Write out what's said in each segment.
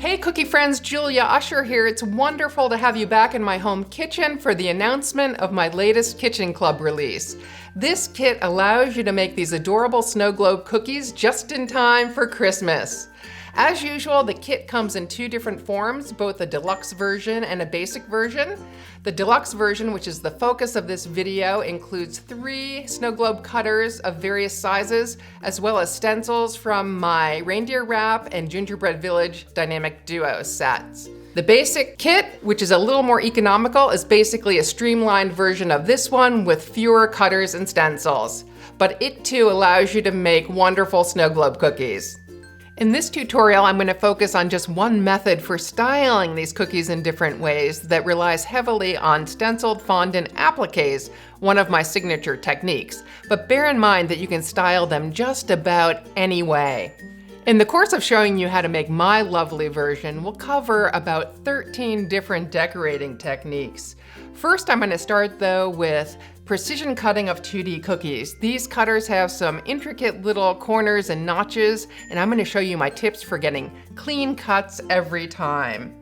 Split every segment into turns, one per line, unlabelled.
Hey cookie friends, Julia Usher here. It's wonderful to have you back in my home kitchen for the announcement of my latest Kitchen Club release. This kit allows you to make these adorable snow globe cookies just in time for Christmas. As usual, the kit comes in two different forms, both a deluxe version and a basic version. The deluxe version, which is the focus of this video, includes 3 snow globe cutters of various sizes, as well as stencils from my Reindeer Wrap and Gingerbread Village Dynamic Duo sets. The basic kit, which is a little more economical, is basically a streamlined version of this one with fewer cutters and stencils. But it too allows you to make wonderful snow globe cookies. In this tutorial, I'm going to focus on just one method for styling these cookies in different ways that relies heavily on stenciled fondant appliques, one of my signature techniques. But bear in mind that you can style them just about any way. In the course of showing you how to make my lovely version, we'll cover about 13 different decorating techniques. First, I'm going to start though with precision cutting of 2D cookies. These cutters have some intricate little corners and notches, and I'm going to show you my tips for getting clean cuts every time.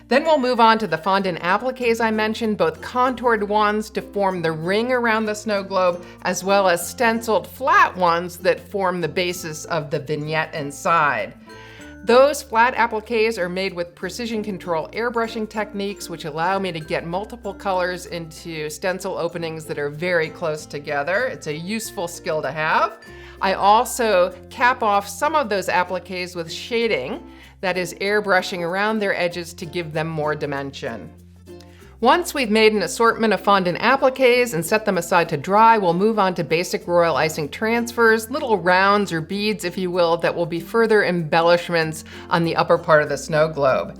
Then we'll move on to the fondant appliques I mentioned, both contoured ones to form the ring around the snow globe, as well as stenciled flat ones that form the basis of the vignette inside. Those flat appliques are made with precision control airbrushing techniques, which allow me to get multiple colors into stencil openings that are very close together. It's a useful skill to have. I also cap off some of those appliques with shading, that is airbrushing around their edges to give them more dimension. Once we've made an assortment of fondant appliques and set them aside to dry, we'll move on to basic royal icing transfers, little rounds or beads, if you will, that will be further embellishments on the upper part of the snow globe.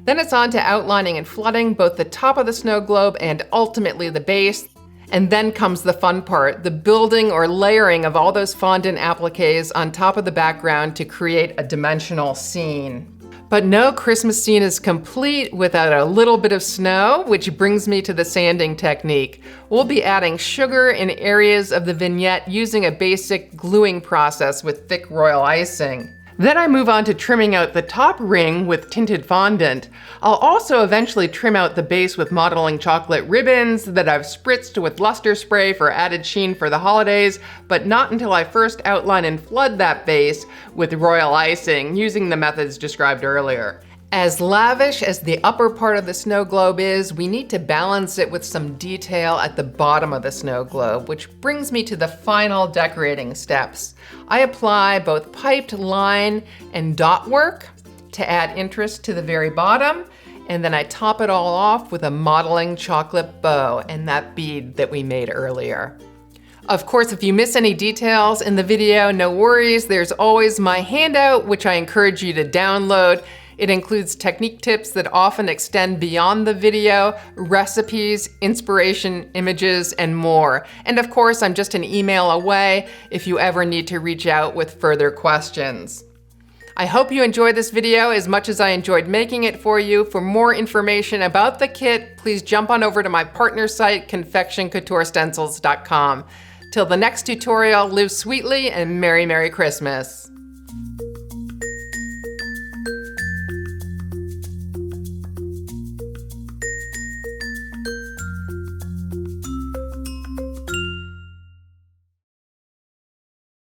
Then it's on to outlining and flooding both the top of the snow globe and ultimately the base. And then comes the fun part, the building or layering of all those fondant appliques on top of the background to create a dimensional scene. But no Christmas scene is complete without a little bit of snow, which brings me to the sanding technique. We'll be adding sugar in areas of the vignette using a basic gluing process with thick royal icing. Then I move on to trimming out the top ring with tinted fondant. I'll also eventually trim out the base with modeling chocolate ribbons that I've spritzed with luster spray for added sheen for the holidays, but not until I first outline and flood that base with royal icing using the methods described earlier. As lavish as the upper part of the snow globe is, we need to balance it with some detail at the bottom of the snow globe, which brings me to the final decorating steps. I apply both piped line and dot work to add interest to the very bottom, and then I top it all off with a modeling chocolate bow and that bead that we made earlier. Of course, if you miss any details in the video, no worries. There's always my handout, which I encourage you to download. It includes technique tips that often extend beyond the video, recipes, inspiration, images, and more. And of course, I'm just an email away if you ever need to reach out with further questions. I hope you enjoyed this video as much as I enjoyed making it for you. For more information about the kit, please jump on over to my partner site, confectioncouturestencils.com. Till the next tutorial, live sweetly and Merry Merry Christmas.